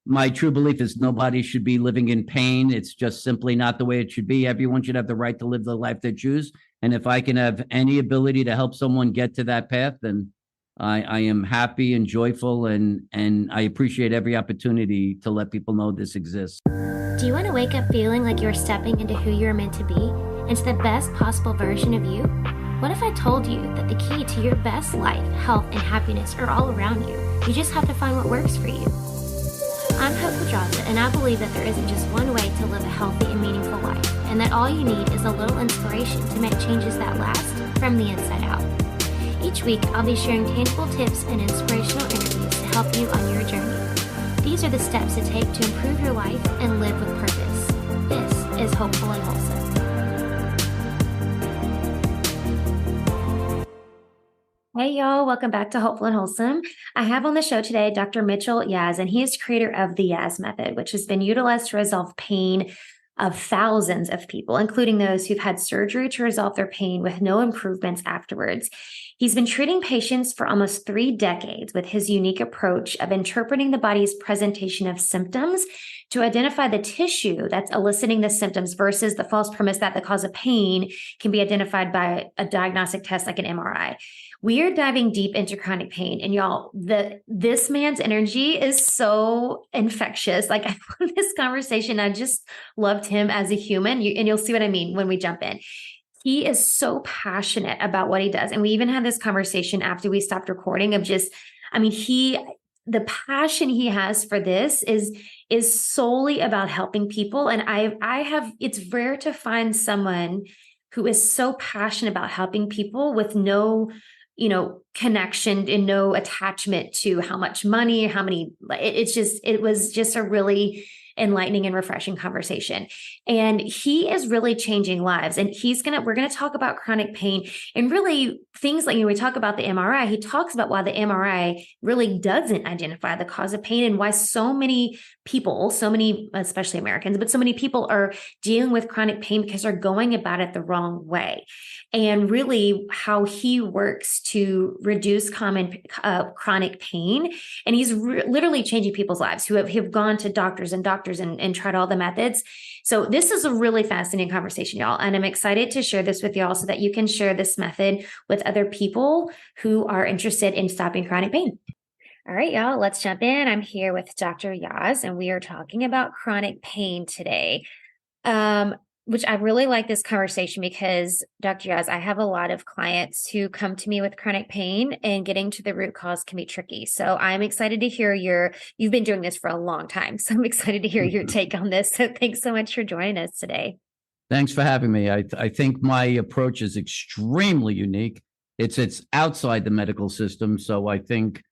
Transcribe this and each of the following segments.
My true belief is nobody should be living in pain. It's just simply not the way it should be. Everyone should have the right to live the life they choose. And if I can have any ability to help someone get to that path, then I am happy and joyful, and I appreciate every opportunity to let people know this exists. Do you want to wake up feeling like you're stepping into who you're meant to be, into the best possible version of you? What if I told you that the key to your best life, health, and happiness are all around you? You just have to find what works for you. I'm Hopeful Jaza, and I believe that there isn't just one way to live a healthy and meaningful life, and that all you need is a little inspiration to make changes that last from the inside out. Each week, I'll be sharing tangible tips and inspirational interviews to help you on your journey. These are the steps to take to improve your life and live with purpose. This is Hopeful and Wholesome. Hey y'all, welcome back to Hopeful and Wholesome. I have on the show today Dr. Mitchell Yass, and he is creator of the Yass Method, which has been utilized to resolve pain of thousands of people, including those who've had surgery to resolve their pain with no improvements afterwards. He's been treating patients for almost 3 decades with his unique approach of interpreting the body's presentation of symptoms to identify the tissue that's eliciting the symptoms versus the false premise that the cause of pain can be identified by a diagnostic test like an MRI. We are diving deep into chronic pain, and y'all, this man's energy is so infectious. Like, I love this conversation. I just loved him as a human, and you'll see what I mean when we jump in. He is so passionate about what he does, and we even had this conversation after we stopped recording of just, the passion he has for this is solely about helping people. And it's rare to find someone who is so passionate about helping people with no connection and no attachment to how much money, it was just a really enlightening and refreshing conversation. And he is really changing lives. And we're going to talk about chronic pain and really things like, we talk about the MRI. He talks about why the MRI really doesn't identify the cause of pain and why so many people, especially Americans, but so many people are dealing with chronic pain because they're going about it the wrong way. And really how he works to reduce common chronic pain. And he's literally changing people's lives who have gone to doctors and tried all the methods. So this is a really fascinating conversation, y'all. And I'm excited to share this with y'all so that you can share this method with other people who are interested in stopping chronic pain. All right, y'all, let's jump in. I'm here with Dr. Yass, and we are talking about chronic pain today. Which I really like this conversation because, Dr. Yass, I have a lot of clients who come to me with chronic pain, and getting to the root cause can be tricky. So I'm excited to hear you've been doing this for a long time. So I'm excited to hear your take on this. So thanks so much for joining us today. Thanks for having me. I think my approach is extremely unique. It's outside the medical system. So I think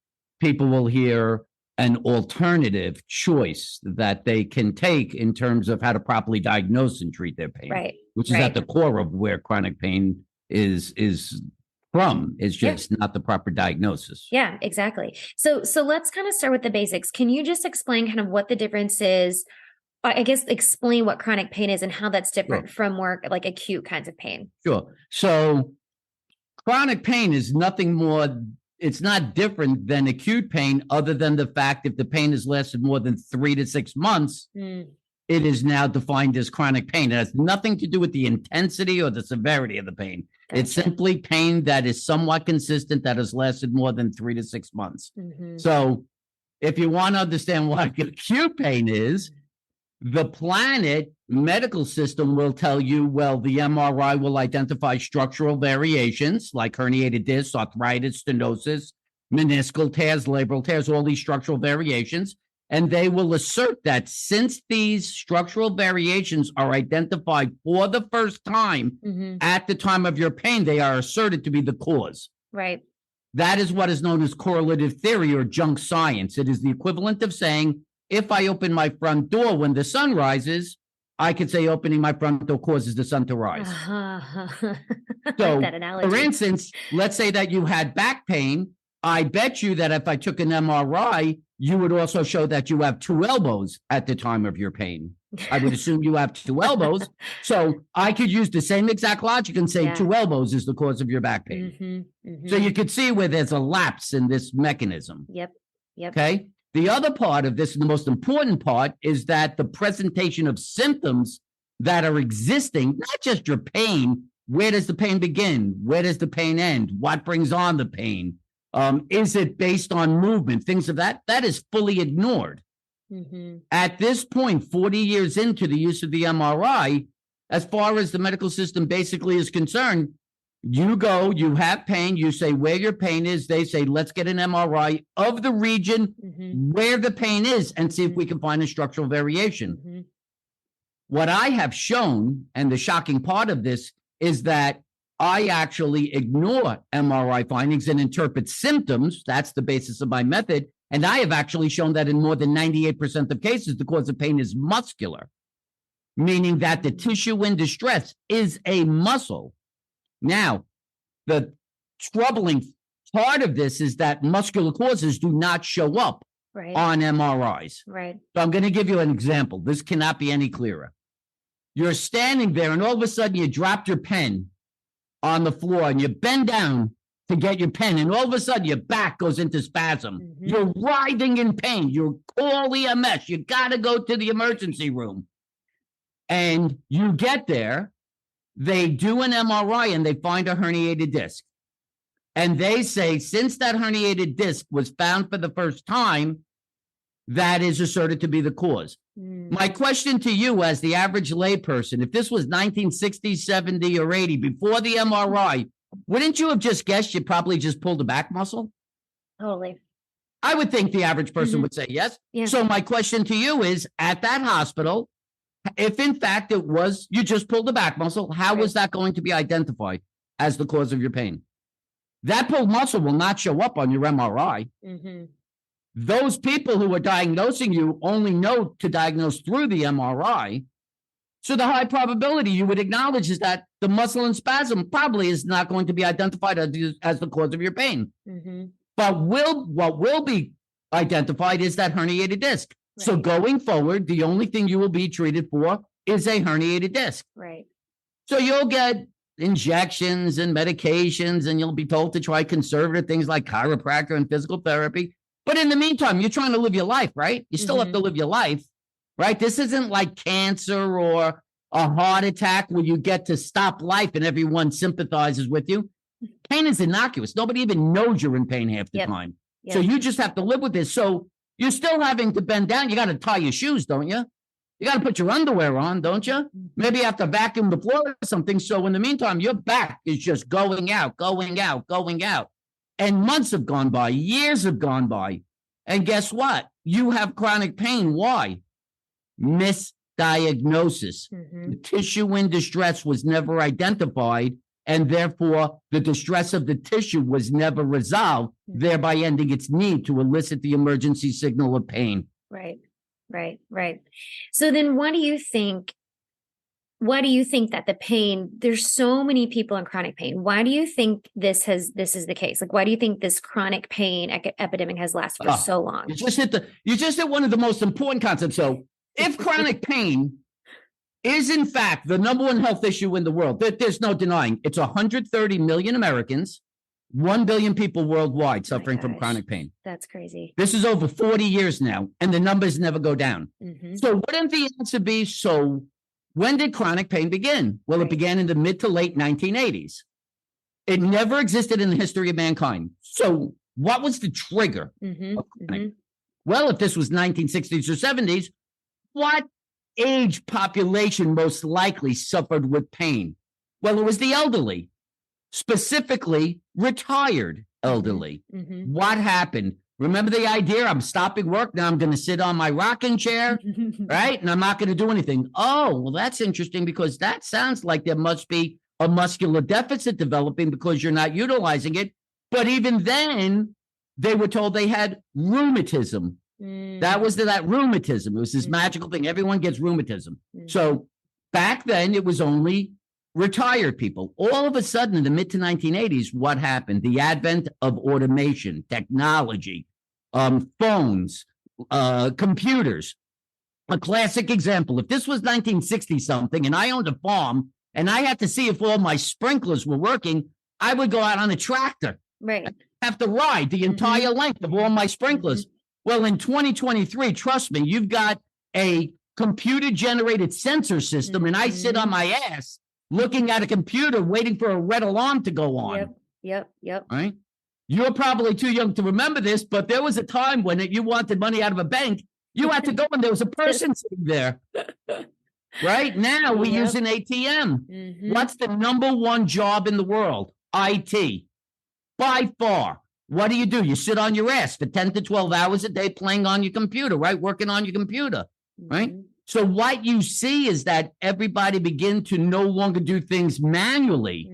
people will hear an alternative choice that they can take in terms of how to properly diagnose and treat their pain, right? Which is at the core of where chronic pain is from. Is just not the proper diagnosis. Yeah, exactly. So let's kind of start with the basics. Can you just explain kind of what the difference is? I guess explain what chronic pain is and how that's different from more like acute kinds of pain. Sure. So chronic pain is nothing more. It's not different than acute pain, other than the fact if the pain has lasted more than 3 to 6 months, it is now defined as chronic pain. It has nothing to do with the intensity or the severity of the pain. Gotcha. It's simply pain that is somewhat consistent that has lasted more than 3 to 6 months. Mm-hmm. So if you want to understand what acute pain is, the Planet medical system will tell you, well, the MRI will identify structural variations like herniated discs, arthritis, stenosis, meniscal tears, labral tears, all these structural variations. And they will assert that since these structural variations are identified for the first time at the time of your pain, they are asserted to be the cause. Right. That is what is known as correlative theory or junk science. It is the equivalent of saying, if I open my front door when the sun rises, I could say opening my front door causes the sun to rise. So, that analogy. For instance, let's say that you had back pain. I bet you that if I took an MRI, you would also show that you have 2 elbows at the time of your pain. I would assume you have 2 elbows. So I could use the same exact logic and say 2 elbows is the cause of your back pain. So you could see where there's a lapse in this mechanism. Yep. Okay. The other part of this, and the most important part, is that the presentation of symptoms that are existing, not just your pain. Where does the pain begin? Where does the pain end? What brings on the pain? Is it based on movement? Things of that is fully ignored. At this point, 40 years into the use of the MRI, as far as the medical system basically is concerned, you go, you have pain, you say where your pain is, they say, let's get an MRI of the region where the pain is and see if we can find a structural variation. What I have shown, and the shocking part of this, is that I actually ignore MRI findings and interpret symptoms. That's the basis of my method. And I have actually shown that in more than 98% of cases, the cause of pain is muscular, meaning that the tissue in distress is a muscle. Now, the troubling part of this is that muscular causes do not show up on MRIs. Right. So I'm going to give you an example. This cannot be any clearer. You're standing there and all of a sudden you dropped your pen on the floor and you bend down to get your pen and all of a sudden your back goes into spasm. You're writhing in pain. You're all EMS. You got to go to the emergency room. And you get there, they do an MRI and they find a herniated disc. And they say, since that herniated disc was found for the first time, that is asserted to be the cause. My question to you as the average layperson, if this was 1960, 70, or 80, before the MRI, wouldn't you have just guessed you probably just pulled a back muscle? Totally. I would think the average person would say yes. Yeah. So my question to you is, at that hospital, if in fact it was, you just pulled the back muscle, how was that going to be identified as the cause of your pain? That pulled muscle will not show up on your MRI. Those people who are diagnosing you only know to diagnose through the MRI. So the high probability you would acknowledge is that the muscle and spasm probably is not going to be identified as the cause of your pain. But what will be identified is that herniated disc. Right. So going forward, the only thing you will be treated for is a herniated disc. Right. So you'll get injections and medications, and you'll be told to try conservative things like chiropractor and physical therapy. But in the meantime, you're trying to live your life, right? You still have to live your life, right? This isn't like cancer or a heart attack where you get to stop life and everyone sympathizes with you. Pain is innocuous. Nobody even knows you're in pain half the time. So you just have to live with this. So you're still having to bend down. You got to tie your shoes, don't you? You got to put your underwear on, don't you? Maybe you have to vacuum the floor or something. So in the meantime, your back is just going out, going out, going out. And months have gone by, years have gone by. And guess what? You have chronic pain. Why? Misdiagnosis. The tissue in distress was never identified, and therefore the distress of the tissue was never resolved, thereby ending its need to elicit the emergency signal of pain. Right. So then what do you think that the pain, there's so many people in chronic pain. Why do you think this is the case? Like, why do you think this chronic pain epidemic has lasted for so long? You just hit one of the most important concepts. So if chronic pain is in fact the number one health issue in the world, there's no denying it's 130 million Americans, 1 billion people worldwide suffering from chronic pain. That's crazy. This is over 40 years now, and the numbers never go down. So wouldn't the answer be, so when did chronic pain begin? Well, it began in the mid to late 1980s. It never existed in the history of mankind. So what was the trigger of chronic? Well, if this was 1960s or 70s, what age population most likely suffered with pain? Well, it was the elderly, specifically retired elderly. What happened? Remember the idea? I'm stopping work. Now I'm going to sit on my rocking chair, right? And I'm not going to do anything. Oh, well, that's interesting because that sounds like there must be a muscular deficit developing because you're not utilizing it. But even then, they were told they had rheumatism. That was that rheumatism. It was this magical thing. Everyone gets rheumatism. So back then, it was only retired people. All of a sudden, in the mid to 1980s, what happened? The advent of automation, technology, phones, computers. A classic example. If this was 1960 something and I owned a farm and I had to see if all my sprinklers were working, I would go out on a tractor. Right. Have to ride the entire length of all my sprinklers. Well, in 2023, trust me, you've got a computer-generated sensor system, and I sit on my ass looking at a computer waiting for a red alarm to go on. Yep. Right? You're probably too young to remember this, but there was a time when you wanted money out of a bank, you had to go and there was a person sitting there. Right? Now we use an ATM. What's the number one job in the world? IT. By far. What do? You sit on your ass for 10 to 12 hours a day playing on your computer, right? Working on your computer, right? So what you see is that everybody begin to no longer do things manually.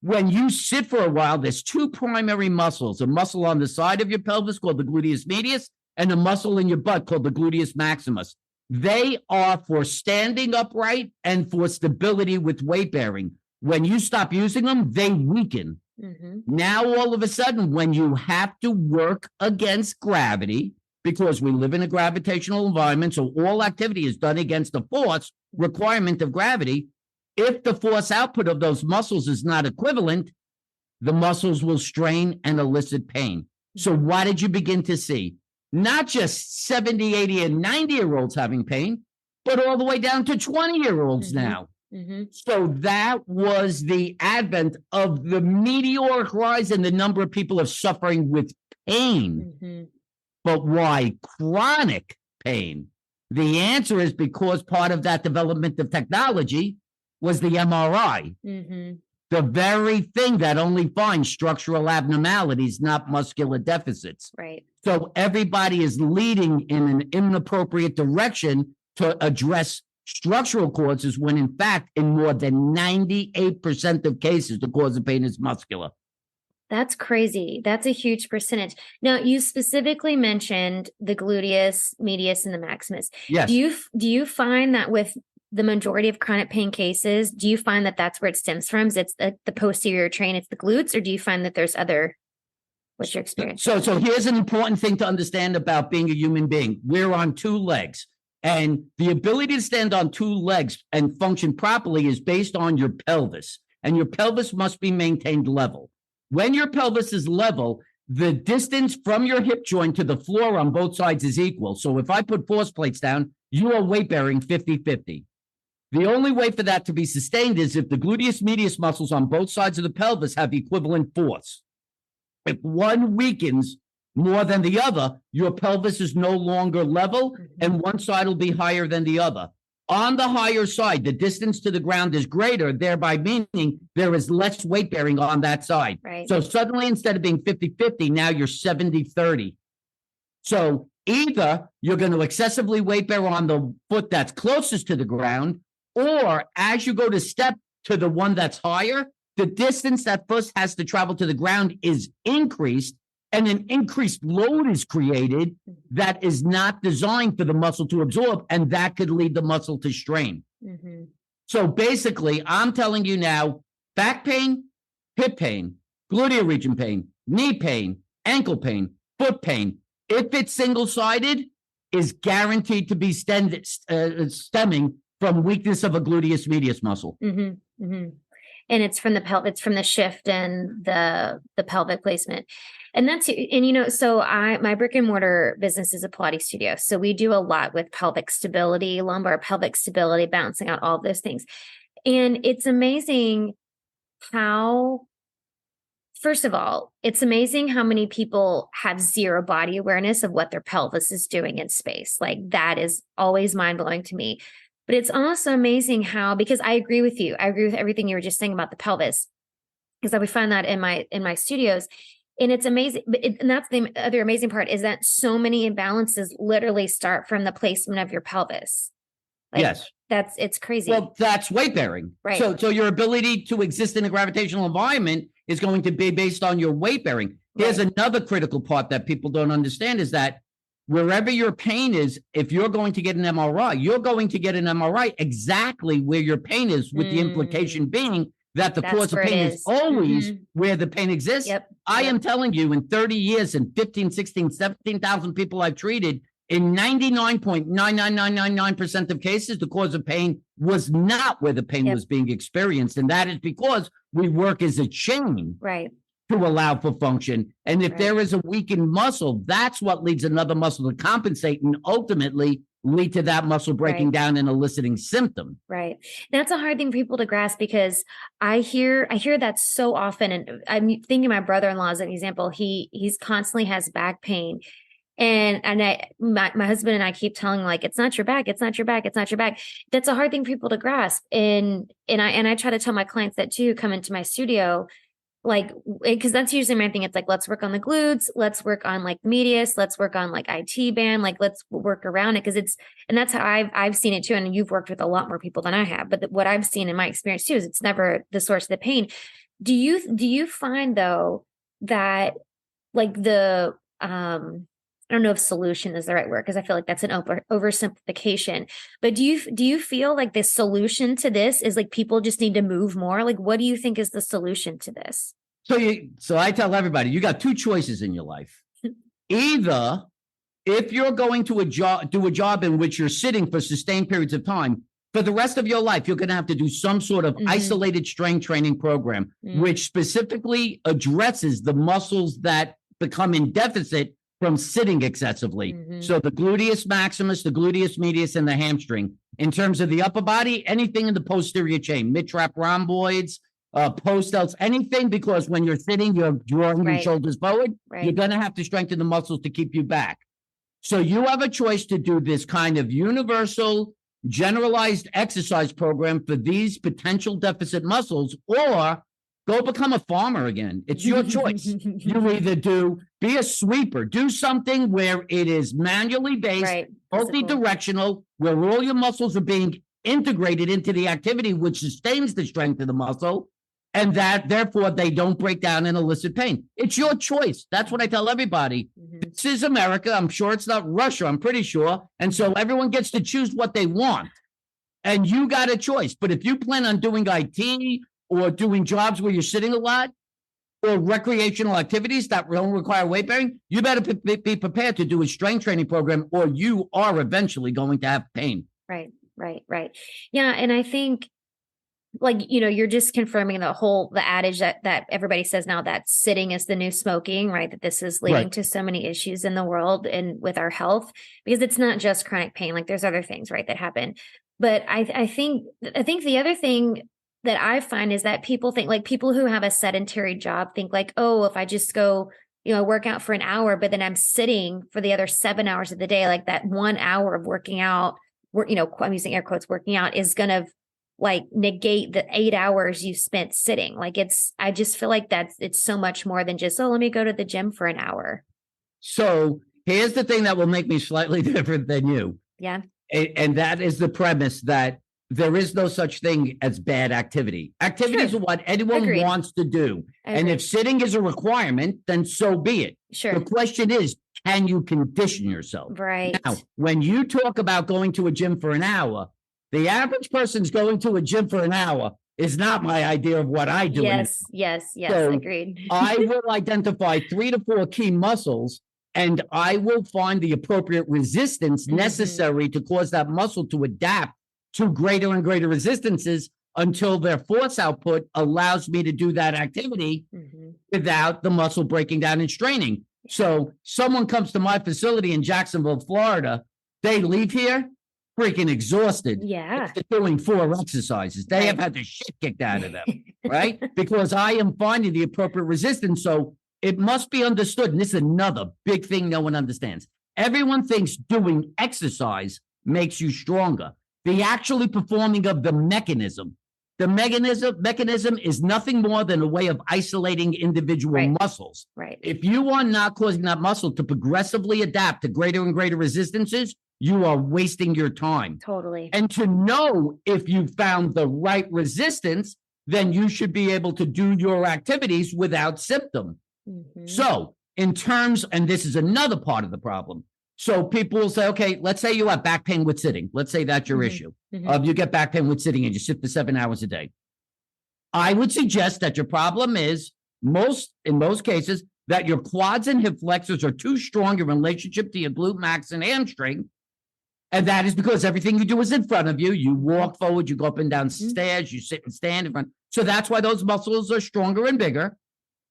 When you sit for a while, there's two primary muscles, a muscle on the side of your pelvis called the gluteus medius and a muscle in your butt called the gluteus maximus. They are for standing upright and for stability with weight bearing. When you stop using them, they weaken. Now, all of a sudden, when you have to work against gravity, because we live in a gravitational environment, so all activity is done against the force requirement of gravity. If the force output of those muscles is not equivalent, the muscles will strain and elicit pain. So what did you begin to see? Not just 70, 80, and 90-year-olds having pain, but all the way down to 20-year-olds now. So that was the advent of the meteoric rise in the number of people of suffering with pain. But why chronic pain? The answer is because part of that development of technology was the MRI. The very thing that only finds structural abnormalities, not muscular deficits. Right. So everybody is leading in an inappropriate direction to address structural causes when, in fact, in more than 98% of cases, the cause of pain is muscular. That's crazy. That's a huge percentage. Now, you specifically mentioned the gluteus medius and the maximus. Yes. Do you find that with the majority of chronic pain cases, do you find that that's where it stems from? Is it's the posterior train, it's the glutes, or do you find that there's other? What's your experience? So here's an important thing to understand about being a human being. We're on two legs. And the ability to stand on two legs and function properly is based on your pelvis. And your pelvis must be maintained level. When your pelvis is level, the distance from your hip joint to the floor on both sides is equal. So if I put force plates down, you are weight bearing 50-50. The only way for that to be sustained is if the gluteus medius muscles on both sides of the pelvis have equivalent force. If one weakens more than the other, your pelvis is no longer level and one side will be higher than the other. On the higher side, the distance to the ground is greater, thereby meaning there is less weight bearing on that side. Right. So suddenly, instead of being 50-50, now you're 70-30. So either you're going to excessively weight bear on the foot that's closest to the ground, or as you go to step to the one that's higher, the distance that foot has to travel to the ground is increased, and an increased load is created that is not designed for the muscle to absorb, and that could lead the muscle to strain. So basically, I'm telling you now, back pain, hip pain, gluteal region pain, knee pain, ankle pain, foot pain, if it's single-sided, is guaranteed to be stemming from weakness of a gluteus medius muscle. And it's from the shift and the pelvic placement. And so my brick and mortar business is a Pilates studio. So we do a lot with pelvic stability, lumbar pelvic stability, balancing out all of those things. And it's amazing how, first of all, it's amazing how many people have zero body awareness of what their pelvis is doing in space. Like that is always mind blowing to me. But it's also amazing how, because I agree with you. I agree with everything you were just saying about the pelvis, because we find that in my studios. And it's amazing. And that's the other amazing part, is that so many imbalances literally start from the placement of your pelvis. Like, yes. It's crazy. Well, that's weight bearing. Right. So your ability to exist in a gravitational environment is going to be based on your weight bearing. Here's another critical part that people don't understand, is that wherever your pain is, if you're going to get an MRI, you're going to get an MRI exactly where your pain is, with the implication being that the cause of pain is always where the pain exists. I am telling you, in 30 years and 15, 16, 17,000 people I've treated, in 99.99999% of cases, the cause of pain was not where the pain was being experienced. And that is because we work as a chain. Right. to allow for function. And if there is a weakened muscle, that's what leads another muscle to compensate and ultimately lead to that muscle breaking down and eliciting symptom. Right. That's a hard thing for people to grasp because I hear that so often. And I'm thinking my brother-in-law as an example. He's constantly has back pain. And my husband and I keep telling like, it's not your back, it's not your back, it's not your back. That's a hard thing for people to grasp. And I try to tell my clients that too, come into my studio, like, because that's usually my thing. It's like, let's work on the glutes, let's work on like medius, let's work on like IT band, like let's work around it. Cause and that's how I've seen it too. And you've worked with a lot more people than I have, but what I've seen in my experience too, is it's never the source of the pain. Do you find though that like I don't know if solution is the right word because I feel like that's an oversimplification. But do you feel like the solution to this is like people just need to move more? Like, what do you think is the solution to this? So I tell everybody, you got two choices in your life. Either if you're going to do a job in which you're sitting for sustained periods of time, for the rest of your life, you're going to have to do some sort of isolated strength training program, which specifically addresses the muscles that become in deficit from sitting excessively. So the gluteus maximus, the gluteus medius, and the hamstring. In terms of the upper body, anything in the posterior chain, mid-trap rhomboids, post delts, anything, because when you're sitting, you're drawing your shoulders forward. You're going to have to strengthen the muscles to keep you back. So you have a choice to do this kind of universal, generalized exercise program for these potential deficit muscles, or go become a farmer again. It's your choice. You either be a sweeper, do something where it is manually based, multi-directional, where all your muscles are being integrated into the activity, which sustains the strength of the muscle, and that therefore they don't break down and elicit pain. It's your choice. That's what I tell everybody. This is America. I'm sure it's not Russia. I'm pretty sure. And so everyone gets to choose what they want. And you got a choice. But if you plan on doing IT, or doing jobs where you're sitting a lot, or recreational activities that don't require weight bearing, you better be prepared to do a strength training program, or you are eventually going to have pain. Right. Yeah. And I think like, you're just confirming the adage that everybody says now that sitting is the new smoking, right? That this is leading to so many issues in the world and with our health, because it's not just chronic pain. Like there's other things, right, that happen. But I think the other thing that I find is that people think, like people who have a sedentary job think like, oh, if I just go, work out for an hour, but then I'm sitting for the other 7 hours of the day, like that 1 hour of working out, I'm using air quotes, working out is going to like negate the 8 hours you spent sitting. Like I just feel like it's so much more than just, oh, let me go to the gym for an hour. So here's the thing that will make me slightly different than you. Yeah. And that is the premise that there is no such thing as bad activity. Activities are what anyone wants to do. And if sitting is a requirement, then so be it. Sure. The question is, can you condition yourself? Right. Now, when you talk about going to a gym for an hour, the average person's going to a gym for an hour is not my idea of what I do. Yes, so agreed. I will identify 3 to 4 key muscles, and I will find the appropriate resistance necessary to cause that muscle to adapt to greater and greater resistances until their force output allows me to do that activity without the muscle breaking down and straining. So someone comes to my facility in Jacksonville, Florida, they leave here freaking exhausted. Yeah. After doing 4 exercises. They have had the shit kicked out of them, right? Because I am finding the appropriate resistance. So it must be understood. And this is another big thing no one understands. Everyone thinks doing exercise makes you stronger. The actually performing of the mechanism. The mechanism is nothing more than a way of isolating individual muscles. Right. If you are not causing that muscle to progressively adapt to greater and greater resistances, you are wasting your time. Totally. And to know if you found the right resistance, then you should be able to do your activities without symptom. So in terms, and this is another part of the problem. So people will say, okay, let's say you have back pain with sitting. Let's say that's your issue. You get back pain with sitting and you sit for 7 hours a day. I would suggest that your problem is in most cases that your quads and hip flexors are too strong in relationship to your glute max and hamstring. And that is because everything you do is in front of you. You walk forward, you go up and down stairs, you sit and stand in front. So that's why those muscles are stronger and bigger.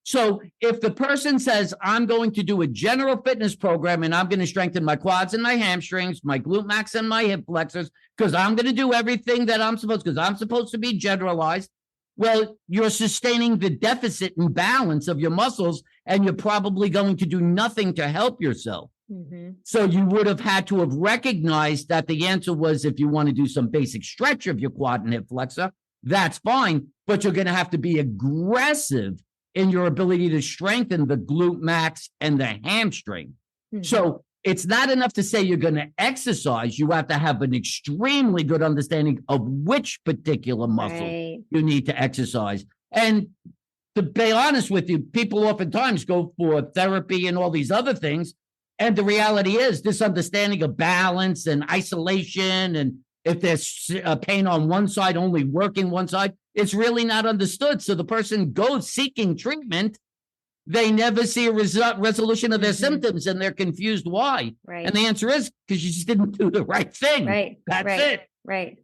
So if the person says, I'm going to do a general fitness program and I'm going to strengthen my quads and my hamstrings, my glute max and my hip flexors, because I'm going to do everything that I'm supposed, because I'm supposed to be generalized. Well, you're sustaining the deficit and balance of your muscles, and you're probably going to do nothing to help yourself. So you would have had to have recognized that the answer was, if you want to do some basic stretch of your quad and hip flexor, that's fine, but you're going to have to be aggressive in your ability to strengthen the glute max and the hamstring. So it's not enough to say you're going to exercise. You have to have an extremely good understanding of which particular muscle you need to exercise. And to be honest with you, people oftentimes go for therapy and all these other things. And the reality is, this understanding of balance and isolation, and if there's pain on one side, only working one side, it's really not understood. So the person goes seeking treatment. They never see a resolution of their symptoms, and they're confused why. And the answer is because you just didn't do the right thing. That's it. Right.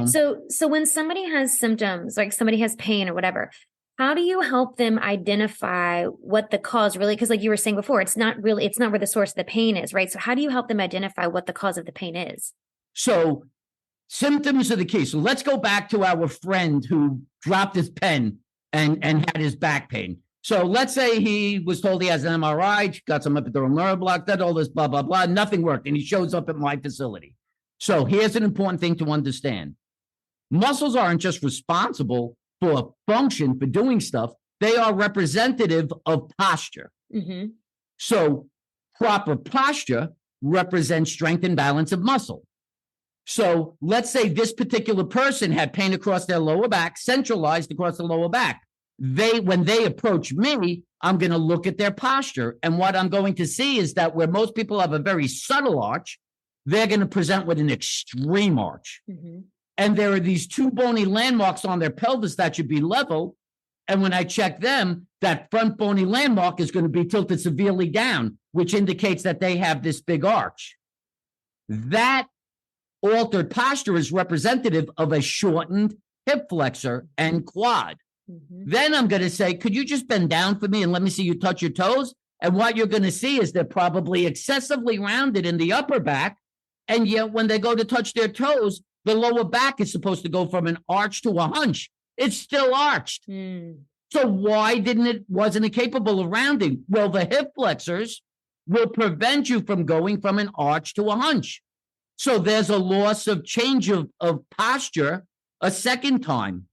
So when somebody has symptoms, like somebody has pain or whatever, how do you help them identify what the cause really, because like you were saying before, it's not where the source of the pain is, right? So how do you help them identify what the cause of the pain is? So symptoms are the key. So let's go back to our friend who dropped his pen and had his back pain. So let's say he was told he has an MRI, got some epidural nerve block, did all this, blah, blah, blah. Nothing worked. And he shows up at my facility. So here's an important thing to understand. Muscles aren't just responsible for function, for doing stuff. They are representative of posture. So proper posture represents strength and balance of muscle. So let's say this particular person had pain across their lower back, centralized across the lower back. When they approach me, I'm going to look at their posture. And what I'm going to see is that where most people have a very subtle arch, they're going to present with an extreme arch. And there are these two bony landmarks on their pelvis that should be level. And when I check them, that front bony landmark is going to be tilted severely down, which indicates that they have this big arch. That altered posture is representative of a shortened hip flexor and quad. Then I'm going to say, could you just bend down for me and let me see you touch your toes? And what you're going to see is they're probably excessively rounded in the upper back. And yet when they go to touch their toes, the lower back is supposed to go from an arch to a hunch. It's still arched. So why wasn't it capable of rounding? Well, the hip flexors will prevent you from going from an arch to a hunch. So there's a loss of change of posture a second time,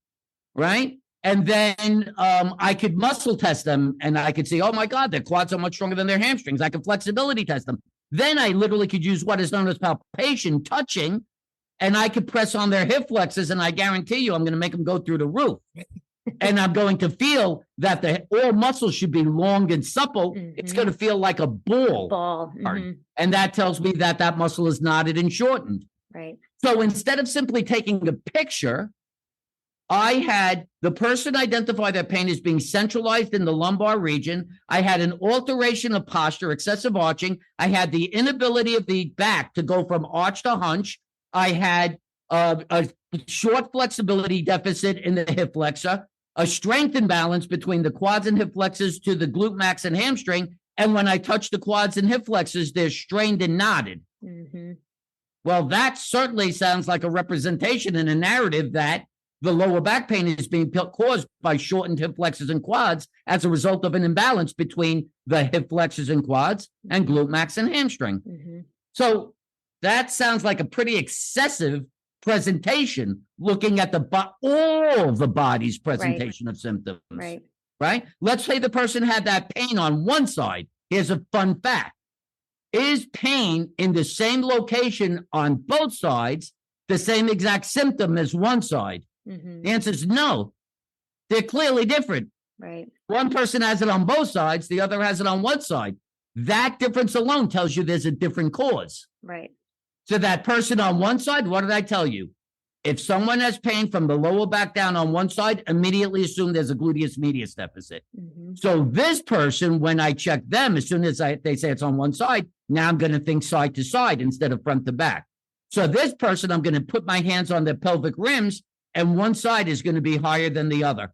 right? And then I could muscle test them, and I could see, oh my God, their quads are much stronger than their hamstrings. I could flexibility test them. Then I literally could use what is known as palpation, touching, and I could press on their hip flexors, and I guarantee you I'm going to make them go through the roof. And I'm going to feel that all muscles should be long and supple. It's going to feel like a ball. And that tells me that muscle is knotted and shortened. So instead of simply taking a picture, I had the person identify their pain as being centralized in the lumbar region. I had an alteration of posture, excessive arching. I had the inability of the back to go from arch to hunch. I had a short flexibility deficit in the hip flexor, a strength imbalance between the quads and hip flexors to the glute max and hamstring. And when I touch the quads and hip flexors, they're strained and knotted. Well, that certainly sounds like a representation and a narrative that the lower back pain is being caused by shortened hip flexors and quads as a result of an imbalance between the hip flexors and quads and glute max and hamstring. So that sounds like a pretty excessive presentation, looking at all the body's presentation of symptoms. Right? Let's say the person had that pain on one side. Here's a fun fact. Is pain in the same location on both sides the same exact symptom as one side? The answer is no. They're clearly different. One person has it on both sides, the other has it on one side. That difference alone tells you there's a different cause. So that person on one side, what did I tell you? If someone has pain from the lower back down on one side, immediately assume there's a gluteus medius deficit. So this person, when I check them, as soon as they say it's on one side, now I'm going to think side to side instead of front to back. So this person, I'm going to put my hands on their pelvic rims, and one side is going to be higher than the other.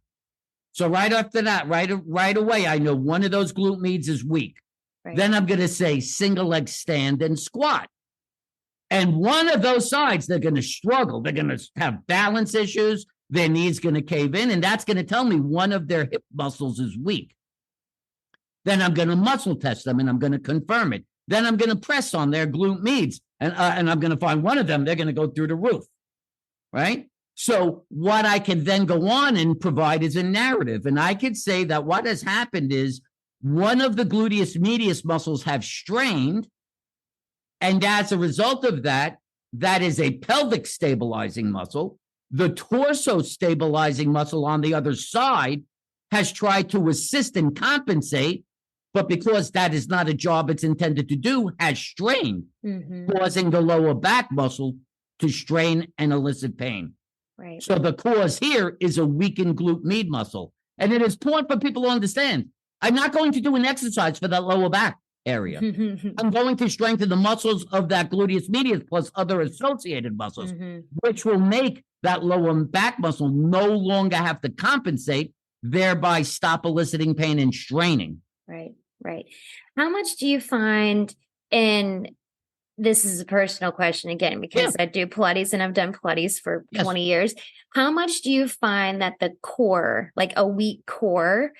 So right after that, right away, I know one of those glute medians is weak. Right. Then I'm going to say single leg stand and squat. And one of those sides, they're going to struggle. They're going to have balance issues. Their knee's going to cave in, and that's going to tell me one of their hip muscles is weak. Then I'm going to muscle test them, and I'm going to confirm it. Then I'm going to press on their glute medians, and I'm going to find one of them, they're going to go through the roof, right? So what I can then go on and provide is a narrative, and I could say that what has happened is one of the gluteus medius muscles have strained, and as a result of that, that is a pelvic stabilizing muscle. The torso stabilizing muscle on the other side has tried to assist and compensate, but because that is not a job it's intended to do, has strained, causing the lower back muscle to strain and elicit pain. Right. So the cause here is a weakened glute med muscle. And it is important for people to understand, I'm not going to do an exercise for that lower back area. I'm going to strengthen the muscles of that gluteus medius plus other associated muscles, which will make that lower back muscle no longer have to compensate, thereby stop eliciting pain and straining. Right, right. How much do you find in, this is a personal question again, because I do Pilates and I've done Pilates for 20 years. How much do you find that the core, like a weak core,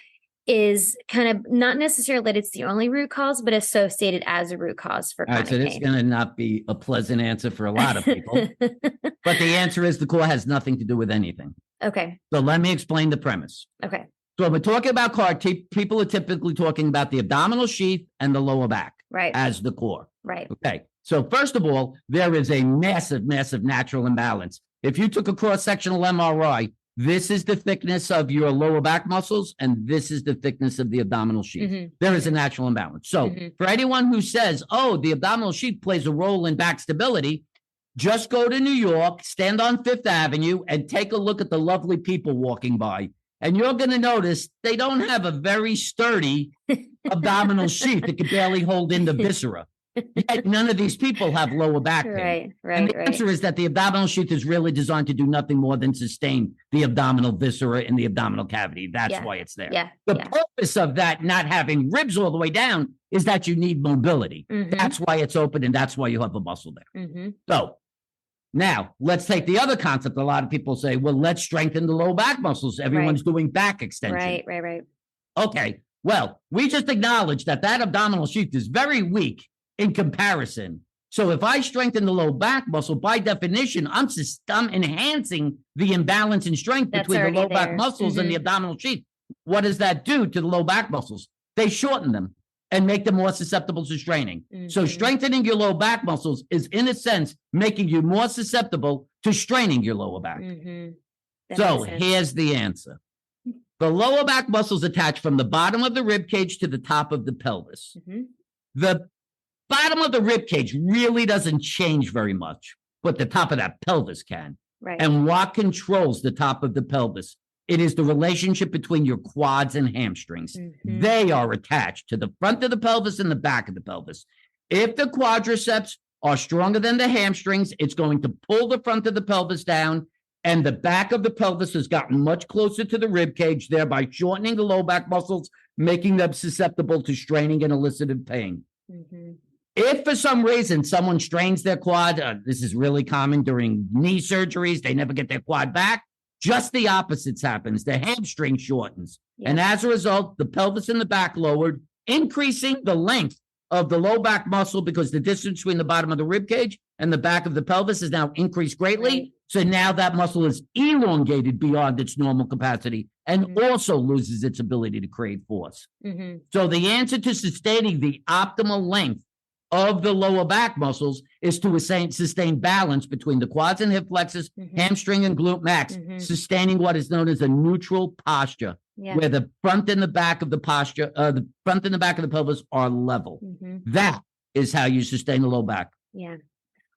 is kind of not necessarily that it's the only root cause, but associated as a root cause for chronic pain? So it's going to not be a pleasant answer for a lot of people, but the answer is the core has nothing to do with anything. Okay. So let me explain the premise. Okay. So when we're talking about core, people are typically talking about the abdominal sheath and the lower back as the core. Right. Okay. So first of all, there is a massive, massive natural imbalance. If you took a cross-sectional MRI, this is the thickness of your lower back muscles, and this is the thickness of the abdominal sheath. There is a natural imbalance. So for anyone who says, oh, the abdominal sheath plays a role in back stability, just go to New York, stand on Fifth Avenue, and take a look at the lovely people walking by. And you're going to notice they don't have a very sturdy abdominal sheath that can barely hold in the viscera. Yet none of these people have lower back pain. And the answer is that the abdominal sheath is really designed to do nothing more than sustain the abdominal viscera in the abdominal cavity. That's why it's there. The purpose of that not having ribs all the way down is that you need mobility. That's why it's open, and that's why you have a muscle there. So now let's take the other concept. A lot of people say, well, let's strengthen the low back muscles. Everyone's doing back extension. Right. Okay. Well, we just acknowledged that abdominal sheath is very weak in comparison. So if I strengthen the low back muscle, by definition, I'm enhancing the imbalance in strength between the low back muscles and the abdominal sheath. What does that do to the low back muscles? They shorten them and make them more susceptible to straining. So strengthening your low back muscles is, in a sense, making you more susceptible to straining your lower back. So here's the answer. The lower back muscles attach from the bottom of the rib cage to the top of the pelvis. The bottom of the rib cage really doesn't change very much, but the top of that pelvis can. And what controls the top of the pelvis? It is the relationship between your quads and hamstrings. They are attached to the front of the pelvis and the back of the pelvis. If the quadriceps are stronger than the hamstrings, it's going to pull the front of the pelvis down, and the back of the pelvis has gotten much closer to the rib cage, thereby shortening the low back muscles, making them susceptible to straining and elicited pain. If for some reason someone strains their quad, this is really common during knee surgeries, they never get their quad back, just the opposite happens. The hamstring shortens. And as a result, the pelvis and the back lowered, increasing the length of the low back muscle because the distance between the bottom of the rib cage and the back of the pelvis is now increased greatly. So now that muscle is elongated beyond its normal capacity and also loses its ability to create force. So the answer to sustaining the optimal length of the lower back muscles is to sustain balance between the quads and hip flexors, hamstring and glute max, sustaining what is known as a neutral posture, where the front and the back of the posture, the front and the back of the pelvis are level. That is how you sustain the low back.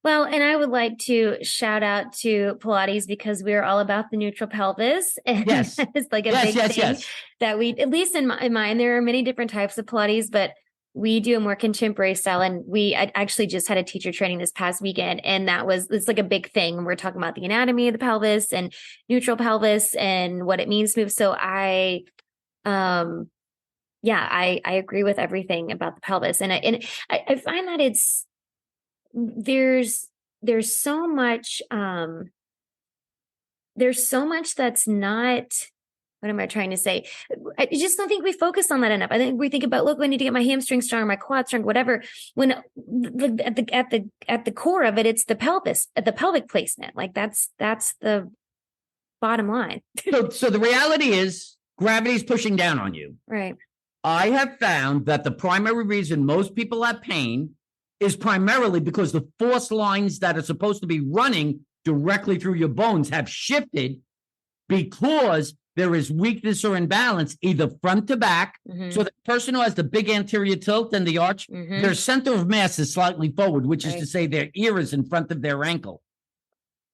Well, and I would like to shout out to Pilates because we're all about the neutral pelvis. And it's like a big thing that we, at least in mine, there are many different types of Pilates, but we do a more contemporary style, and I actually just had a teacher training this past weekend, and it's like a big thing. We're talking about the anatomy of the pelvis and neutral pelvis and what it means to move. So I agree with everything about the pelvis, and I find that there's so much that's not. What am I trying to say? I just don't think we focus on that enough. I think we think about, look, I need to get my hamstring strong, my quad strong, whatever. When at the core of it, it's the pelvis, the pelvic placement. Like that's the bottom line. So the reality is gravity is pushing down on you. Right. I have found that the primary reason most people have pain is primarily because the force lines that are supposed to be running directly through your bones have shifted because there is weakness or imbalance, either front to back. Mm-hmm. So the person who has the big anterior tilt and the arch, Mm-hmm. their center of mass is slightly forward, which is Right. to say their ear is in front of their ankle.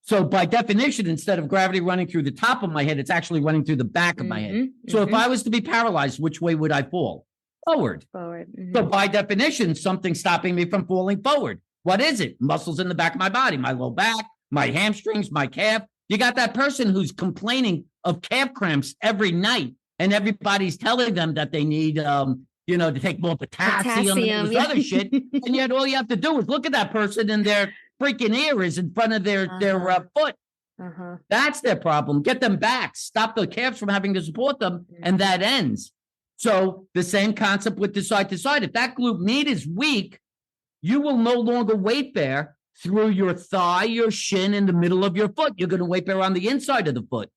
So by definition, instead of gravity running through the top of my head, it's actually running through the back of my head. Mm-hmm. So if I was to be paralyzed, which way would I fall? Forward. Mm-hmm. So by definition, something's stopping me from falling forward. What is it? Muscles in the back of my body, my low back, my hamstrings, my calf. You got that person who's complaining of calf cramps every night, and everybody's telling them that they need, to take more potassium and this other shit. And yet all you have to do is look at that person and their freaking ear is in front of their foot. Uh-huh. That's their problem. Get them back. Stop the calves from having to support them, and that ends. So the same concept with the side to side. If that glute med is weak, you will no longer weight bear through your thigh, your shin, in the middle of your foot. You're going to weight bear on the inside of the foot.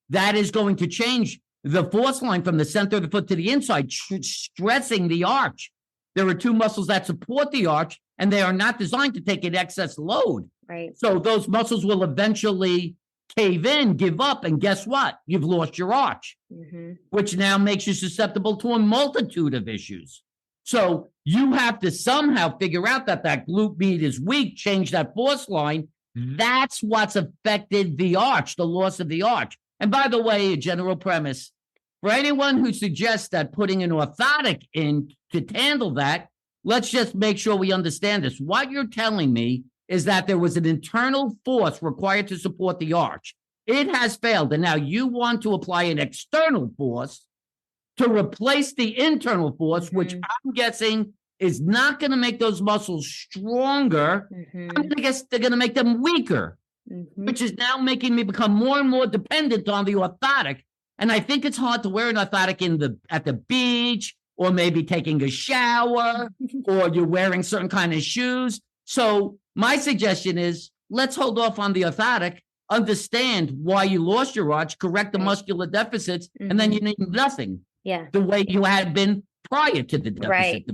That is going to change the force line from the center of the foot to the inside, stressing the arch. There are two muscles that support the arch, and they are not designed to take an excess load. Right. So those muscles will eventually cave in, give up, and guess what? You've lost your arch, Mm-hmm. which now makes you susceptible to a multitude of issues. So you have to somehow figure out that glute med is weak, change that force line. That's what's affected the arch, the loss of the arch. And by the way, a general premise, for anyone who suggests that putting an orthotic in to handle that, let's just make sure we understand this. What you're telling me is that there was an internal force required to support the arch. It has failed. And now you want to apply an external force to replace the internal force, Mm-hmm. which I'm guessing is not going to make those muscles stronger. Mm-hmm. I'm going to guess they're going to make them weaker, Mm-hmm. which is now making me become more and more dependent on the orthotic. And I think it's hard to wear an orthotic at the beach, or maybe taking a shower, or you're wearing certain kind of shoes. So my suggestion is let's hold off on the orthotic, understand why you lost your arch, correct the Right. muscular deficits, and then you need nothing. Yeah. The way you had been prior to the deficit.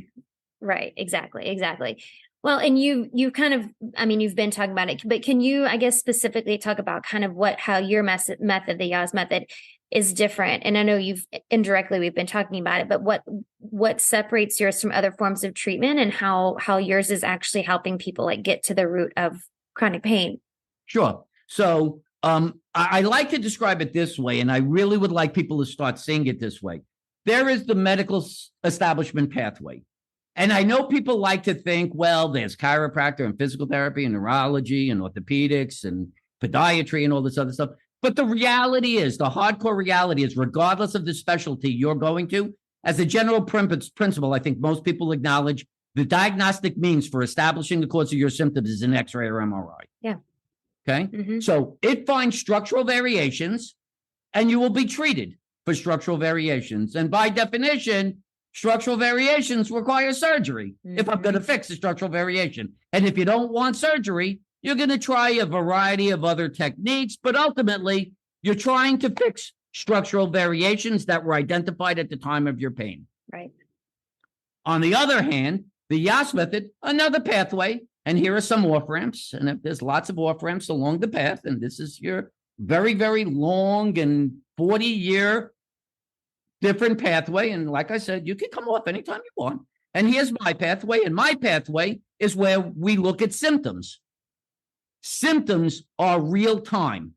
Right. Exactly. Well, and you kind of, you've been talking about it, but can you, I guess, specifically talk about kind of how your method, the Yass method, is different? And I know we've been talking about it, but what separates yours from other forms of treatment, and how yours is actually helping people like get to the root of chronic pain? Sure. So I like to describe it this way, and I really would like people to start seeing it this way. There is the medical establishment pathway. And I know people like to think, well, there's chiropractor and physical therapy and neurology and orthopedics and podiatry and all this other stuff. But the reality is, the hardcore reality is, regardless of the specialty you're going to, as a general principle, I think most people acknowledge the diagnostic means for establishing the cause of your symptoms is an X-ray or MRI. Yeah. Okay. Mm-hmm. So it finds structural variations, and you will be treated for structural variations. And by definition, structural variations require surgery if I'm going to fix the structural variation. And if you don't want surgery, you're going to try a variety of other techniques, but ultimately you're trying to fix structural variations that were identified at the time of your pain. Right. On the other hand, the Yass method, another pathway, and here are some off-ramps, and if there's lots of off-ramps along the path, and this is your very, very long and 40-year different pathway. And like I said, you can come off anytime you want. And here's my pathway. And my pathway is where we look at symptoms. Symptoms are real time.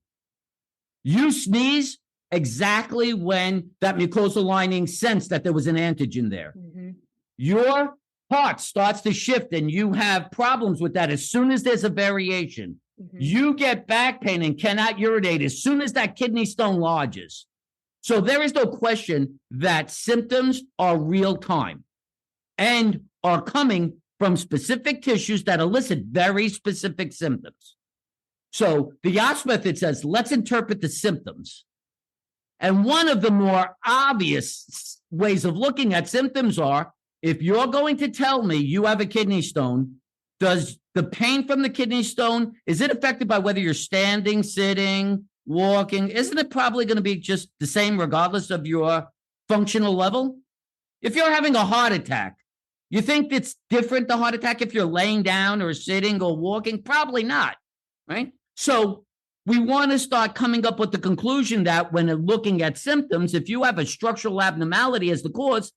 You sneeze exactly when that mucosal lining sensed that there was an antigen there. Mm-hmm. your heart starts to shift and you have problems with that as soon as there's a variation. You get back pain and cannot urinate as soon as that kidney stone lodges. So there is no question that symptoms are real time and are coming from specific tissues that elicit very specific symptoms. So the Yass method says, let's interpret the symptoms. And one of the more obvious ways of looking at symptoms are, if you're going to tell me you have a kidney stone, does the pain from the kidney stone, is it affected by whether you're standing, sitting, walking? Isn't it probably going to be just the same regardless of your functional level? If you're having a heart attack, you think it's different, the heart attack, if you're laying down or sitting or walking? Probably not, right? So we want to start coming up with the conclusion that when looking at symptoms, if you have a structural abnormality as the cause,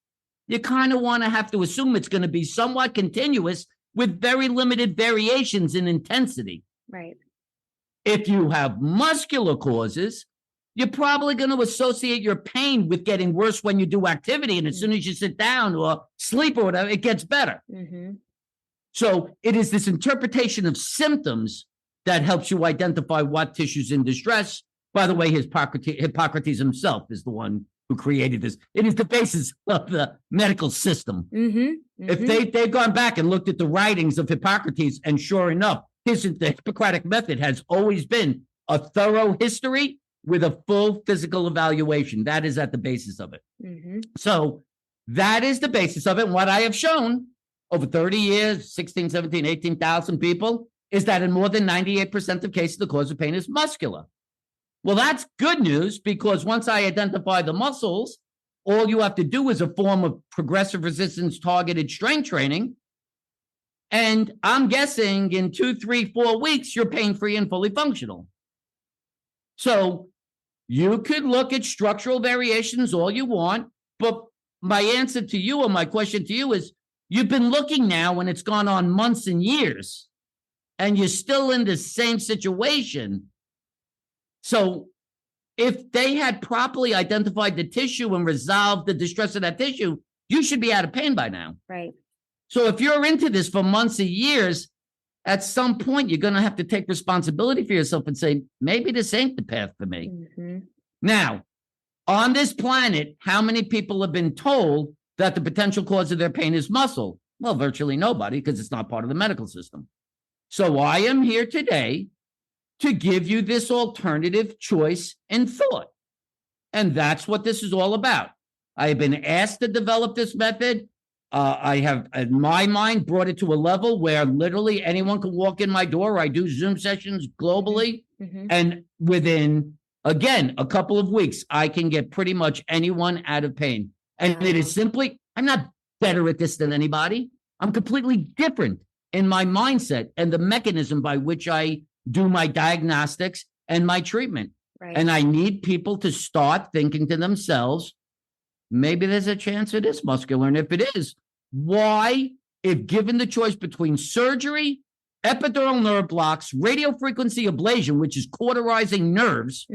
you kind of want to have to assume it's going to be somewhat continuous with very limited variations in intensity. Right. If you have muscular causes, you're probably going to associate your pain with getting worse when you do activity. And as soon as you sit down or sleep or whatever, it gets better. So it is this interpretation of symptoms that helps you identify what tissue's in distress. By the way, Hippocrates himself is the one who created this. It is the basis of the medical system. If they've gone back and looked at the writings of Hippocrates, and sure enough, the Hippocratic method has always been a thorough history with a full physical evaluation. That is at the basis of it. So that is the basis of it. And what I have shown over 30 years, 16, 17, 18,000 people, is that in more than 98% of cases, the cause of pain is muscular. Well, that's good news, because once I identify the muscles, all you have to do is a form of progressive resistance targeted strength training. And I'm guessing in 2, 3, 4 weeks, you're pain-free and fully functional. So you could look at structural variations all you want, but my answer to you, or my question to you, is you've been looking now when it's gone on months and years, and you're still in the same situation. So if they had properly identified the tissue and resolved the distress of that tissue, you should be out of pain by now. Right. So if you're into this for months and years, at some point, you're going to have to take responsibility for yourself and say, maybe this ain't the path for me. Now, on this planet, how many people have been told that the potential cause of their pain is muscle? Well, virtually nobody, because it's not part of the medical system. So I am here today to give you this alternative choice and thought. And that's what this is all about. I have been asked to develop this method. I have, in my mind, brought it to a level where literally anyone can walk in my door. I do Zoom sessions globally. And within, again, a couple of weeks, I can get pretty much anyone out of pain. And it is simply, I'm not better at this than anybody. I'm completely different in my mindset and the mechanism by which I do my diagnostics and my treatment. Right. And I need people to start thinking to themselves, maybe there's a chance it is muscular. And if it is, why, if given the choice between surgery, epidural nerve blocks, radiofrequency ablation, which is cauterizing nerves,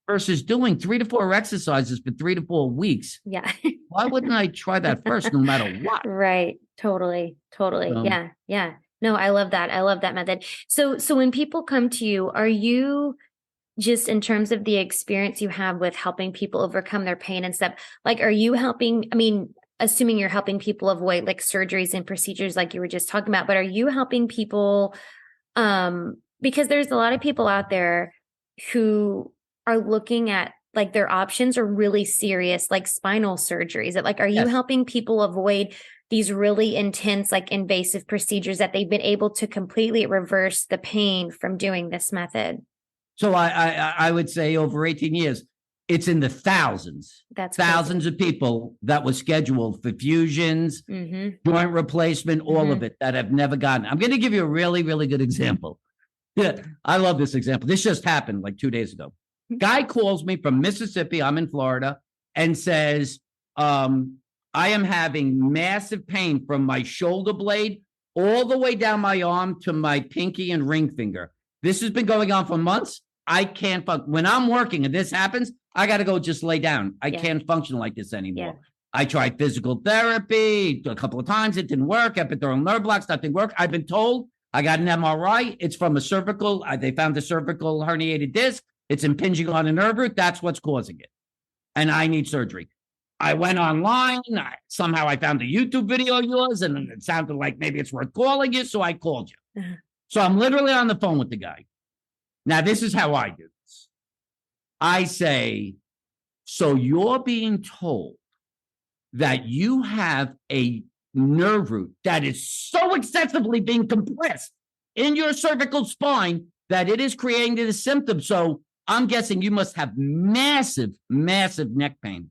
versus doing 3 to 4 exercises for 3 to 4 weeks. Yeah. Why wouldn't I try that first, no matter what? Right. Totally. Yeah. No, I love that. I love that method. So when people come to you, are you, just in terms of the experience you have with helping people overcome their pain and stuff, like, are you helping, I mean, assuming you're helping people avoid like surgeries and procedures like you were just talking about, but are you helping people, because there's a lot of people out there who are looking at like their options are really serious, like spinal surgeries. Like, are you helping people avoid these really intense, like invasive procedures that they've been able to completely reverse the pain from doing this method? So I would say over 18 years, it's in the thousands. That's thousands crazy. of people that were scheduled for fusions, joint replacement, all of it that have never gotten. I'm going to give you a really, really good example. Yeah, I love this example. This just happened like 2 days ago. Guy calls me from Mississippi, I'm in Florida, and says, I am having massive pain from my shoulder blade all the way down my arm to my pinky and ring finger. This has been going on for months. I can't, when I'm working and this happens, I got to go just lay down. I can't function like this anymore. I tried physical therapy a couple of times. It didn't work. Epidural nerve blocks, that didn't work. I've been told I got an MRI. It's from a cervical. They found a cervical herniated disc. It's impinging on a nerve root. That's what's causing it. And I need surgery. I went online. Somehow I found a YouTube video of yours, and it sounded like maybe it's worth calling you. So I called you. So I'm literally on the phone with the guy. Now, this is how I do this. I say, so you're being told that you have a nerve root that is so excessively being compressed in your cervical spine that it is creating the symptom. So I'm guessing you must have massive, massive neck pain.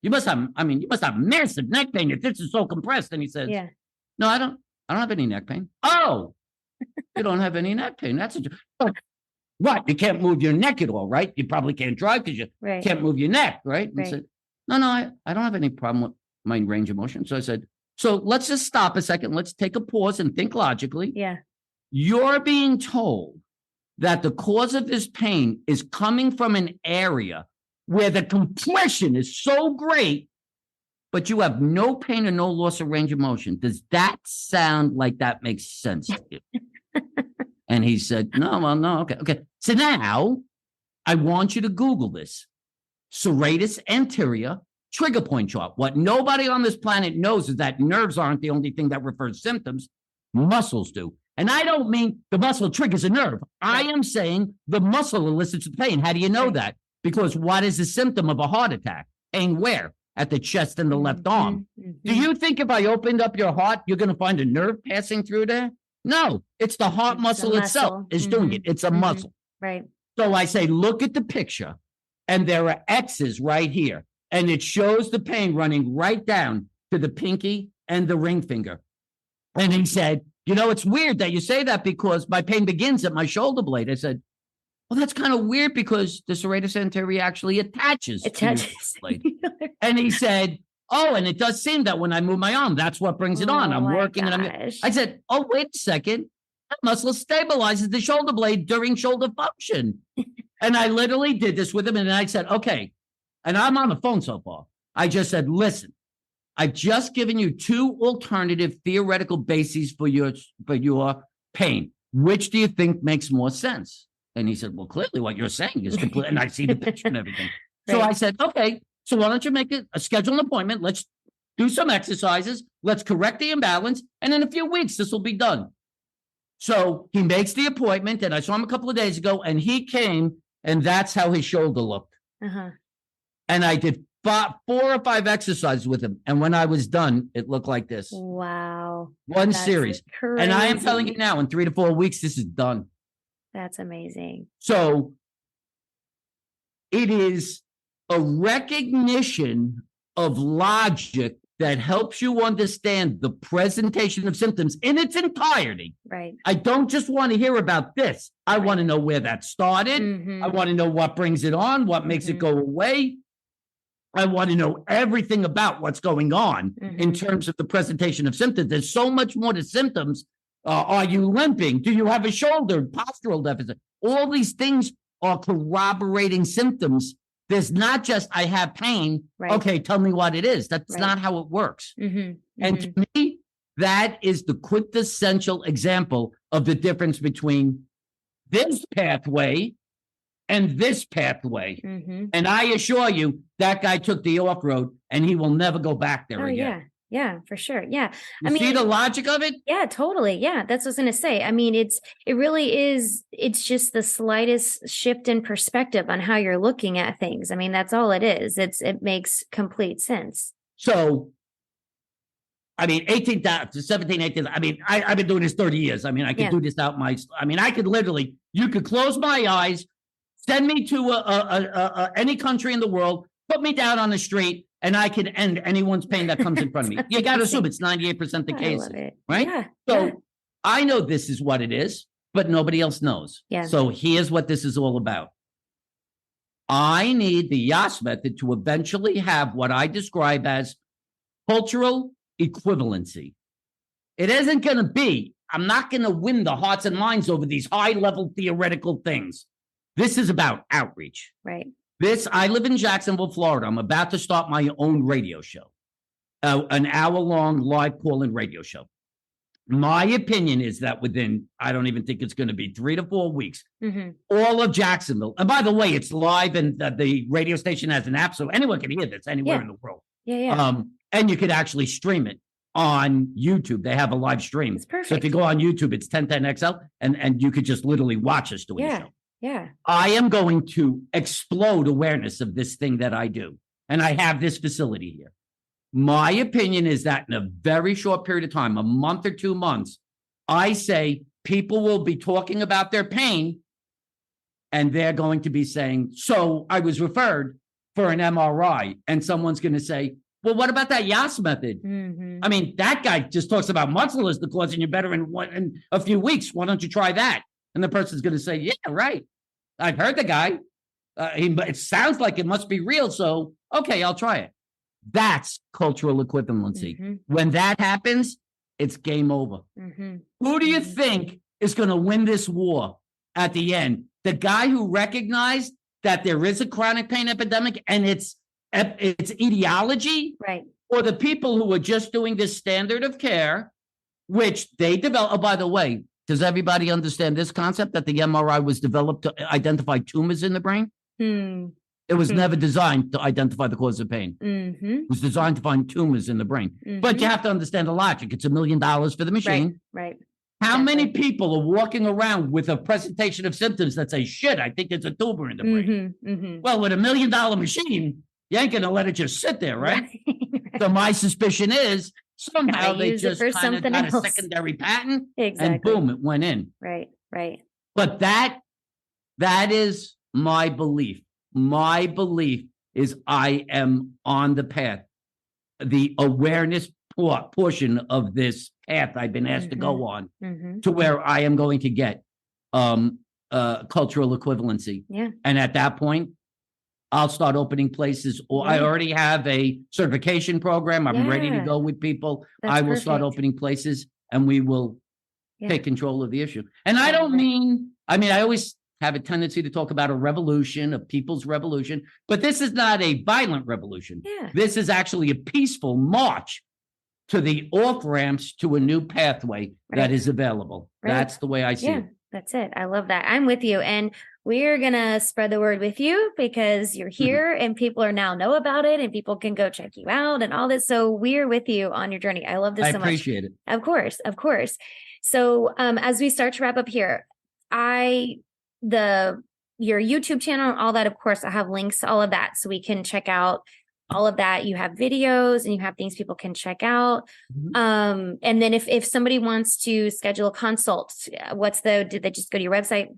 You must have massive neck pain if this is so compressed. And he says, no, I don't have any neck pain. Oh, you don't have any neck pain. That's what? You can't move your neck at all, right? You probably can't drive because you can't move your neck, right? And said, no, I don't have any problem with my range of motion. So I said, so let's just stop a second. Let's take a pause and think logically. Yeah. You're being told that the cause of this pain is coming from an area where the compression is so great, but you have no pain and no loss of range of motion. Does that sound like that makes sense to you? And he said, no, okay. So now I want you to Google this. Serratus anterior trigger point chart. What nobody on this planet knows is that nerves aren't the only thing that refers symptoms. Muscles do. And I don't mean the muscle triggers a nerve. I am saying the muscle elicits the pain. How do you know that? Because what is the symptom of a heart attack? Pain where? At the chest and the left arm. Do you think if I opened up your heart, you're going to find a nerve passing through there? No, it's the heart muscle itself is doing it. It's a muscle. Right. So I say, look at the picture, and there are X's right here, and it shows the pain running right down to the pinky and the ring finger. And he said, it's weird that you say that because my pain begins at my shoulder blade. I said, well, that's kind of weird because the serratus anterior actually attaches to your shoulder blade. And he said, oh, and it does seem that when I move my arm, that's what brings it on. I'm working and I said, oh, wait a second. That muscle stabilizes the shoulder blade during shoulder function. And I literally did this with him. And I said, okay. And I'm on the phone so far. I just said, listen, I've just given you two alternative theoretical bases for your pain. Which do you think makes more sense? And he said, well, clearly what you're saying is complete. And I see the picture and everything. So I said, okay, so why don't you make it a schedule appointment? Let's do some exercises. Let's correct the imbalance. And in a few weeks, this will be done. So he makes the appointment. And I saw him a couple of days ago. And he came, and that's how his shoulder looked. And I did 4 or 5 exercises with him. And when I was done, it looked like this. Wow. One series. Crazy. And I am telling you now, in 3 to 4 weeks, this is done. That's amazing. So it is a recognition of logic that helps you understand the presentation of symptoms in its entirety. Right. I don't just want to hear about this. I want to know where that started. I want to know what brings it on, what makes it go away. I want to know everything about what's going on in terms of the presentation of symptoms. There's so much more to symptoms. Are you limping? Do you have a shoulder postural deficit? All these things are corroborating symptoms. There's not just, I have pain. Right. Okay, tell me what it is. That's not how it works. And to me, that is the quintessential example of the difference between this pathway and this pathway. And I assure you, that guy took the off-road and he will never go back there again. Yeah, for sure. Yeah. You see the logic of it? Yeah, totally. Yeah, that's what I was going to say. I mean, it really is, it's just the slightest shift in perspective on how you're looking at things. I mean, that's all it is. It makes complete sense. So, I mean, 18 to 17, 18, I mean, I've been doing this 30 years. I mean, I could do this out I could literally, you could close my eyes, send me to any country in the world, put me down on the street, and I can end anyone's pain that comes in front of me. You got to assume it's 98% the cases, right? Yeah, so I know this is what it is, but nobody else knows. Yeah. So here's what this is all about. I need the Yass method to eventually have what I describe as cultural equivalency. It isn't going to be, I'm not going to win the hearts and minds over these high-level theoretical things. This is about outreach. Right. I live in Jacksonville, Florida. I'm about to start my own radio show, an hour-long live call-in radio show. My opinion is that within, I don't even think it's going to be 3 to 4 weeks, all of Jacksonville. And by the way, it's live and the radio station has an app, so anyone can hear this anywhere in the world. And you could actually stream it on YouTube. They have a live stream. It's perfect. So if you go on YouTube, it's 1010XL, and you could just literally watch us doing the show. I am going to explode awareness of this thing that I do. And I have this facility here. My opinion is that in a very short period of time, a month or 2 months, I say people will be talking about their pain and they're going to be saying, so I was referred for an MRI, and someone's going to say, well, what about that Yass method? I mean, that guy just talks about muscle as the cause and you're better in a few weeks. Why don't you try that? And the person's going to say, yeah, right. I've heard the guy. It sounds like it must be real. So, okay, I'll try it. That's cultural equivalency. When that happens, it's game over. Who do you think is going to win this war at the end? The guy who recognized that there is a chronic pain epidemic and it's etiology, right? Or the people who are just doing this standard of care, which they develop. Oh, by the way, does everybody understand this concept that the MRI was developed to identify tumors in the brain? It was never designed to identify the cause of pain. It was designed to find tumors in the brain. But you have to understand the logic. It's $1 million for the machine. Right. How many people are walking around with a presentation of symptoms that say, shit, I think there's a tumor in the brain? Well, with $1 million machine, you ain't going to let it just sit there, right? So my suspicion is somehow they just kind of got a secondary patent and boom, it went in. Right. But that is my belief. My belief is I am on the path, the awareness portion of this path I've been asked to go on to where I am going to get cultural equivalency. And at that point, I'll start opening places, or I already have a certification program. I'm ready to go with people. I will start opening places and we will take control of the issue. And I don't mean, I always have a tendency to talk about a revolution, a people's revolution, but this is not a violent revolution. This is actually a peaceful march to the off-ramps to a new pathway that is available. That's the way I see it. That's it. I love that. I'm with you. And we're going to spread the word with you because you're here and people are now know about it and people can go check you out and all this. So we're with you on your journey. I love this so much. I appreciate it. Of course. So as we start to wrap up here, your YouTube channel and all that, of course, I have links to all of that so we can check out all of that. You have videos and you have things people can check out. And then if somebody wants to schedule a consult, did they just go to your website?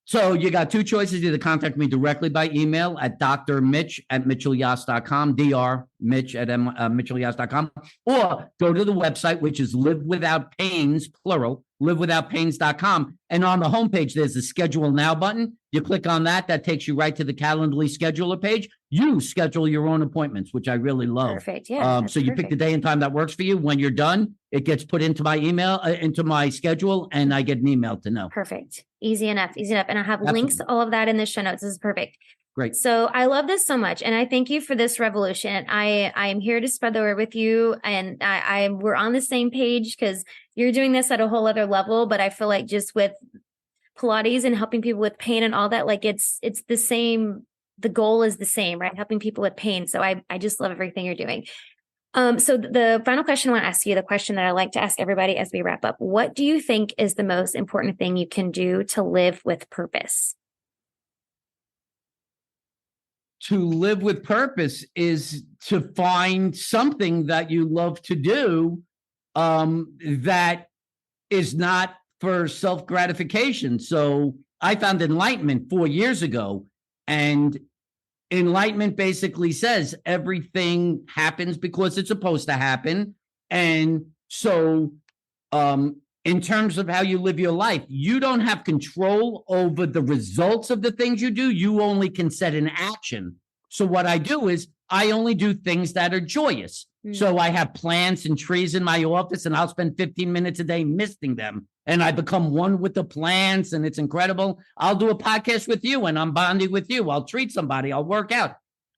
So you got two choices. Either contact me directly by email at drmitch@mitchellyass.com, drmitch@mitchellyass.com, or go to the website, which is Live Without Pains, plural, livewithoutpains.com. And on the homepage, there's a schedule now button. You click on that. That takes you right to the Calendly scheduler page. You schedule your own appointments, which I really love. Perfect. Yeah. So you pick the day and time that works for you. When you're done, it gets put into my email, into my schedule, and I get an email to know. Perfect. Easy enough. And I have links to all of that in the show notes. This is perfect. Great. So I love this so much. And I thank you for this revolution. I am here to spread the word with you. And we're on the same page because you're doing this at a whole other level. But I feel like just with Pilates and helping people with pain and all that, like it's the same. The goal is the same, right? Helping people with pain. So I just love everything you're doing. So the final question I want to ask you, the question that I like to ask everybody as we wrap up, what do you think is the most important thing you can do to live with purpose? To live with purpose is to find something that you love to do that is not for self-gratification. So I found enlightenment 4 years ago, and enlightenment basically says everything happens because it's supposed to happen. And so in terms of how you live your life, you don't have control over the results of the things you do. You only can set an action. So what I do is I only do things that are joyous. So I have plants and trees in my office, and I'll spend 15 minutes a day misting them. And I become one with the plants, and it's incredible. I'll do a podcast with you, and I'm bonding with you. I'll treat somebody. I'll work out.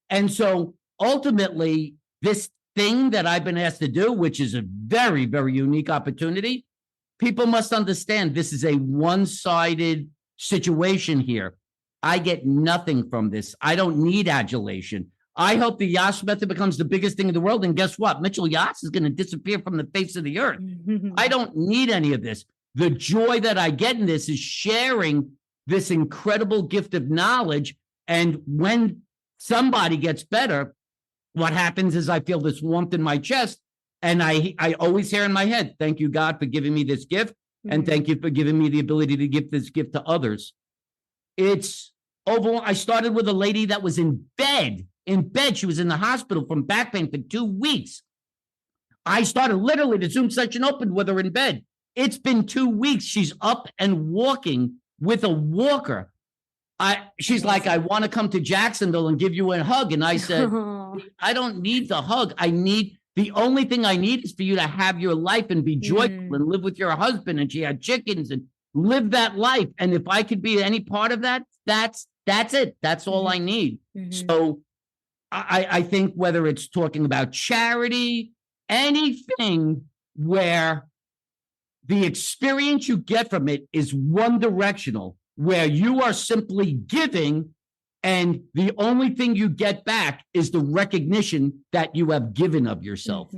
And so ultimately, this thing that I've been asked to do, which is a very, very unique opportunity, people must understand this is a one-sided situation here. I get nothing from this. I don't need adulation. I hope the Yass Method becomes the biggest thing in the world. And guess what? Mitchell Yass is going to disappear from the face of the earth. I don't need any of this. The joy that I get in this is sharing this incredible gift of knowledge. And when somebody gets better, what happens is I feel this warmth in my chest. And I always hear in my head, thank you, God, for giving me this gift. And thank you for giving me the ability to give this gift to others. It's overall. I started with a lady that was in bed. She was in the hospital from back pain for 2 weeks. I started literally, the Zoom session opened with her in bed. It's been 2 weeks. She's up and walking with a walker. She's like, I want to come to Jacksonville and give you a hug. And I said, I don't need the hug. The only thing I need is for you to have your life and be joyful and live with your husband. And she had chickens and live that life. And if I could be any part of that, that's it. That's all I need. So I think whether it's talking about charity, anything where the experience you get from it is one directional, where you are simply giving and the only thing you get back is the recognition that you have given of yourself.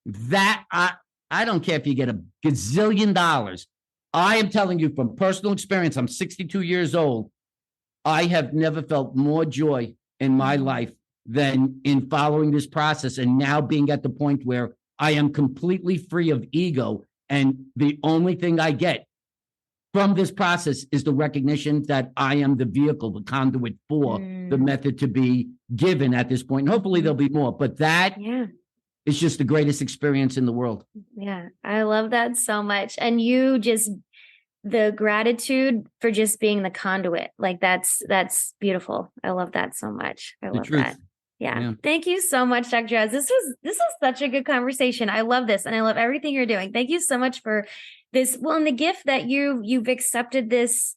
That I don't care if you get $1 gazillion. I am telling you from personal experience, I'm 62 years old. I have never felt more joy in my life than in following this process and now being at the point where I am completely free of ego. And the only thing I get from this process is the recognition that I am the vehicle, the conduit for the method to be given at this point. And hopefully there'll be more, but that is just the greatest experience in the world. Yeah, I love that so much. And the gratitude for just being the conduit, like that's beautiful. I love that so much. I love that. Yeah. Thank you so much, Dr. Yass. This was such a good conversation. I love this and I love everything you're doing. Thank you so much for this. Well, and the gift that you've accepted this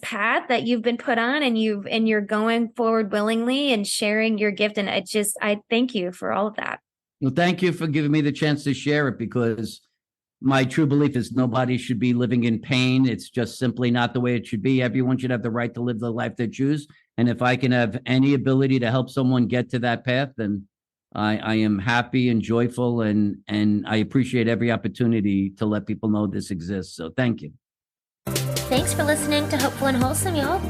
path that you've been put on and you're going forward willingly and sharing your gift. And I thank you for all of that. Well, thank you for giving me the chance to share it, because my true belief is nobody should be living in pain. It's just simply not the way it should be. Everyone should have the right to live the life they choose. And if I can have any ability to help someone get to that path, then I am happy and joyful, and I appreciate every opportunity to let people know this exists. So thank you. Thanks for listening to Hopeful and Wholesome, y'all.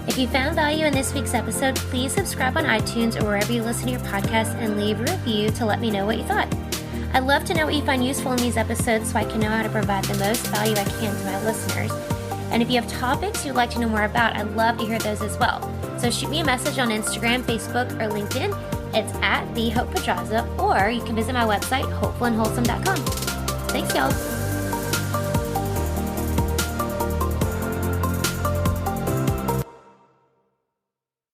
If you found value in this week's episode, please subscribe on iTunes or wherever you listen to your podcast and leave a review to let me know what you thought. I'd love to know what you find useful in these episodes so I can know how to provide the most value I can to my listeners. And if you have topics you'd like to know more about, I'd love to hear those as well. So shoot me a message on Instagram, Facebook, or LinkedIn. It's @TheHopePedraza, or you can visit my website, hopefulandwholesome.com. Thanks, y'all.